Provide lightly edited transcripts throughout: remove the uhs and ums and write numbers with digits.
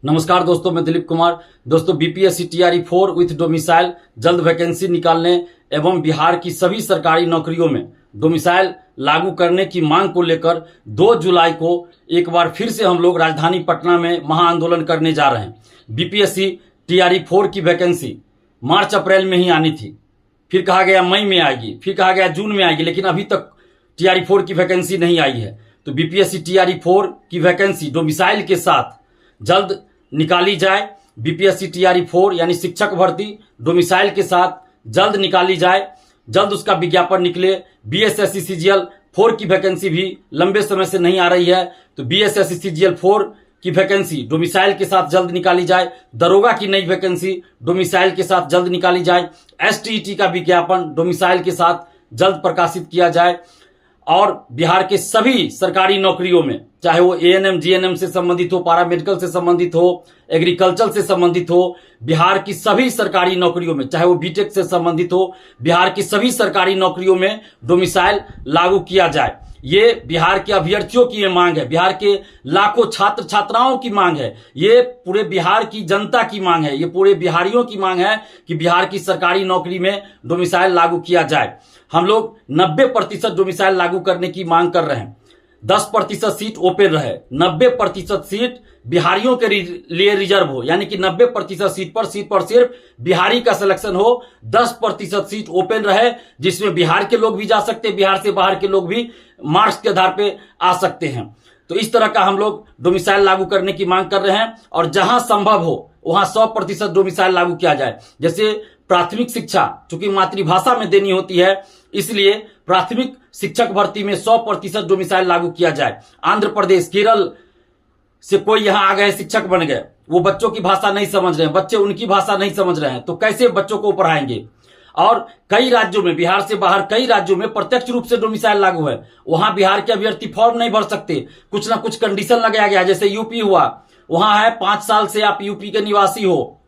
नमस्कार दोस्तों, मैं दिलीप कुमार। दोस्तों, बीपीएससी टीआरई 4 विथ डोमिसाइल जल्द वैकेंसी निकालने एवं बिहार की सभी सरकारी नौकरियों में डोमिसाइल लागू करने की मांग को लेकर 2 जुलाई को एक बार फिर से हम लोग राजधानी पटना में महाआंदोलन करने जा रहे हैं। बीपीएससी टीआरई 4 की वैकेंसी मार्च अप्रैल में ही आनी थी, फिर कहा गया मई में आएगी, फिर कहा गया जून में आएगी, लेकिन अभी तक टीआरई 4 की वैकेंसी नहीं आई है। तो बीपीएससी टीआरई 4 की वैकेंसी डोमिसाइल के साथ जल्द निकाली जाए। बीपीएससी टीआरई 4 यानी शिक्षक भर्ती डोमिसाइल के साथ जल्द निकाली जाए, जल्द उसका विज्ञापन निकले। बीएसएससी सीजीएल 4 की वैकेंसी भी लंबे समय से नहीं आ रही है, तो बीएसएससी सीजीएल 4 की वैकेंसी डोमिसाइल के साथ जल्द निकाली जाए। दरोगा की नई वैकेंसी डोमिसाइल के साथ जल्द निकाली जाए। एसटीईटी का विज्ञापन डोमिसाइल के साथ जल्द प्रकाशित किया जाए और बिहार के सभी सरकारी नौकरियों में, चाहे वो एएनएम जीएनएम से संबंधित हो, पैरामेडिकल से संबंधित हो, एग्रीकल्चर से संबंधित हो, बिहार की सभी सरकारी नौकरियों में, चाहे वो बीटेक से संबंधित हो, बिहार की सभी सरकारी नौकरियों में डोमिसाइल लागू किया जाए। ये बिहार के अभ्यर्थियों की ये मांग है, बिहार के लाखों छात्र छात्राओं की मांग है, ये पूरे बिहार की जनता की मांग है, ये पूरे बिहारियों की मांग है कि बिहार की सरकारी नौकरी में डोमिसाइल लागू किया जाए। हम लोग 90% डोमिसाइल लागू करने की मांग कर रहे हैं। 10% सीट ओपन रहे, 90% सीट बिहारियों के लिए रिजर्व हो, यानी कि 90% सीट पर सिर्फ बिहारी का सिलेक्शन हो। 10% सीट ओपन रहे जिसमें बिहार के लोग भी जा सकते हैं, बिहार से बाहर के लोग भी मार्क्स के आधार पे आ सकते हैं। तो इस तरह का हम लोग डोमिसाइल लागू करने की मांग कर रहे हैं और जहां संभव हो वहां 100% डोमिसाइल लागू किया जाए। जैसे प्राथमिक शिक्षा चूंकि मातृभाषा में देनी होती है, इसलिए प्राथमिक शिक्षक भर्ती में 100% डोमिसाइल लागू किया जाए। आंध्र प्रदेश, केरल से कोई यहां आ गए, शिक्षक बन गए, वो बच्चों की भाषा नहीं समझ रहे हैं, बच्चे उनकी भाषा नहीं समझ रहे हैं, तो कैसे बच्चों को पढ़ाएंगे। और कई राज्यों में, बिहार से बाहर कई राज्यों में प्रत्यक्ष रूप से डोमिसाइल लागू है, वहां बिहार के अभ्यर्थी फॉर्म नहीं भर सकते, कुछ ना कुछ कंडीशन लगाया गया। जैसे यूपी हुआ, वहां है 5 साल से आप यूपी के निवासी हो,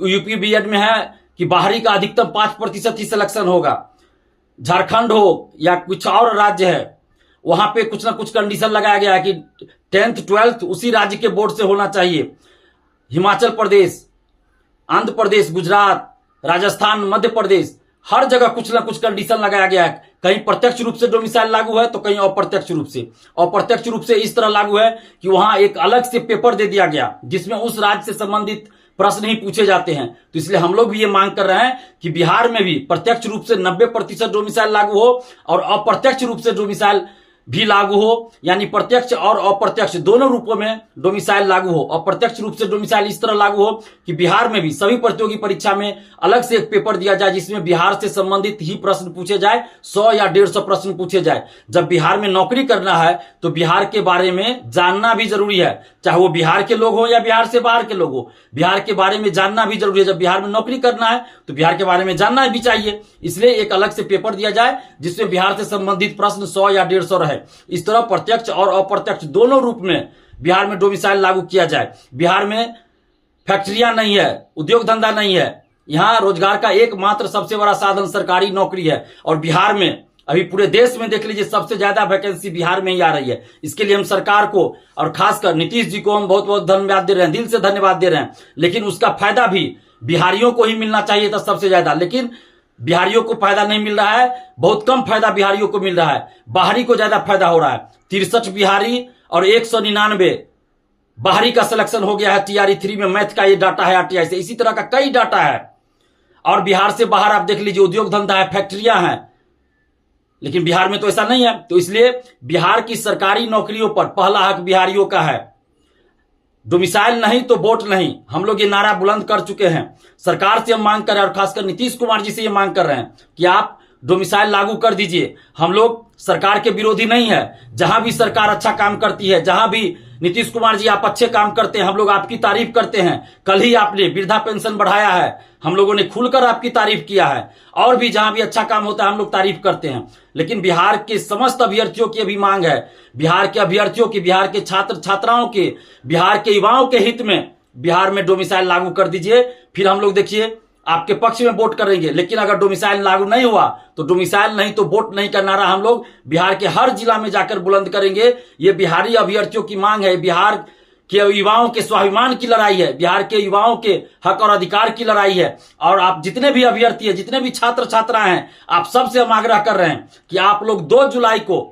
यूपी बीएड में है कि बाहरी का अधिकतम 5% ही सिलेक्शन होगा। झारखंड हो या कुछ और राज्य है, वहां पे कुछ ना कुछ कंडीशन लगाया गया है कि 10th 12th उसी राज्य के बोर्ड से होना चाहिए। हिमाचल प्रदेश, आंध्र प्रदेश, गुजरात, राजस्थान, मध्य प्रदेश, हर जगह कुछ ना कुछ कंडीशन लगाया गया है। कहीं प्रत्यक्ष रूप से डोमिसाइल लागू है तो कहीं अप्रत्यक्ष रूप से। अप्रत्यक्ष रूप से इस तरह लागू है कि वहां एक अलग से पेपर दे दिया गया जिसमें उस राज्य से संबंधित प्रश्न ही पूछे जाते हैं। तो इसलिए हम लोग भी ये मांग कर रहे हैं कि बिहार में भी प्रत्यक्ष रूप से 90% डोमिसाइल लागू हो और अप्रत्यक्ष रूप से डोमिसाइल भी लागू हो, यानी प्रत्यक्ष और अप्रत्यक्ष दोनों रूपों में डोमिसाइल लागू हो। अप्रत्यक्ष रूप से डोमिसाइल इस तरह लागू हो कि बिहार में भी सभी प्रतियोगी परीक्षा में अलग से एक पेपर दिया जाए जिसमें बिहार से संबंधित ही प्रश्न पूछे जाए, 100 या 150 प्रश्न पूछे जाए। जब बिहार में नौकरी करना है तो बिहार के बारे में जानना भी जरूरी है, चाहे वो बिहार के लोग हो या बिहार से बाहर के लोग हो, बिहार के बारे में जानना भी जरूरी है। जब बिहार में नौकरी करना है तो बिहार के बारे में जानना भी चाहिए, इसलिए एक अलग से पेपर दिया जाए जिसमें बिहार से संबंधित प्रश्न 100 या 150 रहे। इस तरह प्रत्यक्ष और अप्रत्यक्ष दोनों रूप में बिहार में डोमिसाइल लागू किया जाए। बिहार में फैक्ट्रियां नहीं है, उद्योग धंधा नहीं है, यहां रोजगार का एकमात्र सबसे बड़ा साधन सरकारी नौकरी है। और बिहार में अभी पूरे देश में देख लीजिए सबसे ज्यादा वैकेंसी बिहार में ही आ रही है। इसके लिए हम सरकार को और खासकर नीतीश जी को हम बहुत बहुत धन्यवाद दे रहे हैं, दिल से धन्यवाद दे रहे हैं। लेकिन उसका फायदा भी बिहारियों को ही मिलना चाहिए था सबसे ज्यादा, लेकिन बिहारियों को फायदा नहीं मिल रहा है, बहुत कम फायदा बिहारियों को मिल रहा है, बाहरी को ज्यादा फायदा हो रहा है। 63 बिहारी और 199 बाहरी का सिलेक्शन हो गया है टीआरई 3 में। मैथ का ये डाटा है आरटीआई से, इसी तरह का कई डाटा है। और बिहार से बाहर आप देख लीजिए उद्योग धंधा है, फैक्ट्रियां हैं, लेकिन बिहार में तो ऐसा नहीं है। तो इसलिए बिहार की सरकारी नौकरियों पर पहला हक बिहारियों का है। डोमिसाइल नहीं तो वोट नहीं, हम लोग ये नारा बुलंद कर चुके हैं। सरकार से हम मांग कर रहे हैं और खासकर नीतीश कुमार जी से ये मांग कर रहे हैं कि आप डोमिसाइल लागू कर दीजिए। हम लोग सरकार के विरोधी नहीं है, जहां भी सरकार अच्छा काम करती है, जहां भी नीतीश कुमार जी आप अच्छे काम करते हैं, हम लोग आपकी तारीफ करते हैं। कल ही आपने वृद्धा पेंशन बढ़ाया है, हम लोगों ने खुलकर आपकी तारीफ किया है। और भी जहां भी अच्छा काम होता है हम लोग तारीफ करते हैं। लेकिन बिहार के समस्त अभ्यर्थियों की अभी मांग है, बिहार के अभ्यर्थियों की, बिहार के छात्र छात्राओं के, बिहार के युवाओं के हित में बिहार में डोमिसाइल लागू कर दीजिए। फिर हम लोग देखिए आपके पक्ष में वोट करेंगे। लेकिन अगर डोमिसाइल लागू नहीं हुआ तो डोमिसाइल नहीं तो वोट नहीं का नारा हम लोग बिहार के हर जिला में जाकर बुलंद करेंगे। ये बिहारी अभ्यर्थियों की मांग है, बिहार के युवाओं के स्वाभिमान की लड़ाई है, बिहार के युवाओं के हक और अधिकार की लड़ाई है। और आप जितने भी अभ्यर्थी हैं, जितने भी छात्र छात्रा हैं, आप सबसे हम आग्रह कर रहे हैं कि आप लोग 2 जुलाई को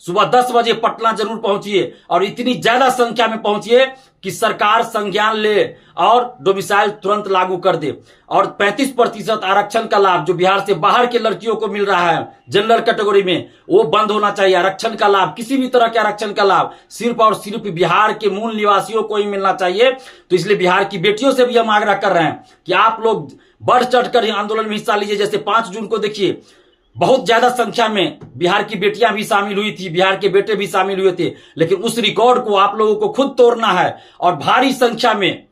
सुबह 10 बजे पटना जरूर पहुंचिए और इतनी ज्यादा संख्या में पहुंचिए कि सरकार संज्ञान ले और डोमिसाइल तुरंत लागू कर दे। और 35% आरक्षण का लाभ जो बिहार से बाहर के लड़कियों को मिल रहा है जनरल कैटेगरी में, वो बंद होना चाहिए। आरक्षण का लाभ, किसी भी तरह के आरक्षण का लाभ सिर्फ और सिर्फ बिहार के मूल निवासियों को ही मिलना चाहिए। तो इसलिए बिहार की बेटियों से भी हम आग्रह कर रहे हैं कि आप लोग बढ़ चढ़कर आंदोलन में हिस्सा लीजिए। जैसे 5 जून को देखिए, बहुत ज्यादा संख्या में बिहार की बेटियां भी शामिल हुई थी, बिहार के बेटे भी शामिल हुए थे, लेकिन उस रिकॉर्ड को आप लोगों को खुद तोड़ना है। और भारी संख्या में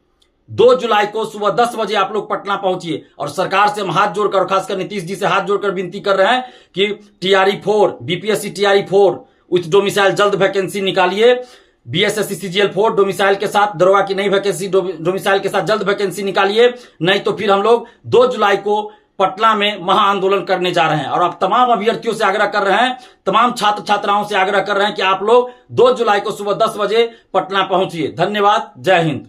2 जुलाई को सुबह 10 बजे आप लोग पटना पहुंचिए। और सरकार से हम हाथ जोड़कर, खासकर नीतीश जी से हाथ जोड़कर विनती कर रहे हैं कि TRE 4, BPSC TRE 4 with domicile जल्द वैकेंसी निकालिए। बीएसएससी सीजीएल 4 डोमिसाइल के साथ, दरोगा की नई वैकेंसी डोमिसाइल के साथ जल्द वैकेंसी निकालिए, नहीं तो फिर हम लोग 2 जुलाई को पटना में महा आंदोलन करने जा रहे हैं। और आप तमाम अभ्यर्थियों से आग्रह कर रहे हैं, तमाम छात्र छात्राओं से आग्रह कर रहे हैं कि आप लोग 2 जुलाई को सुबह 10 बजे पटना पहुंचिए। धन्यवाद। जय हिंद।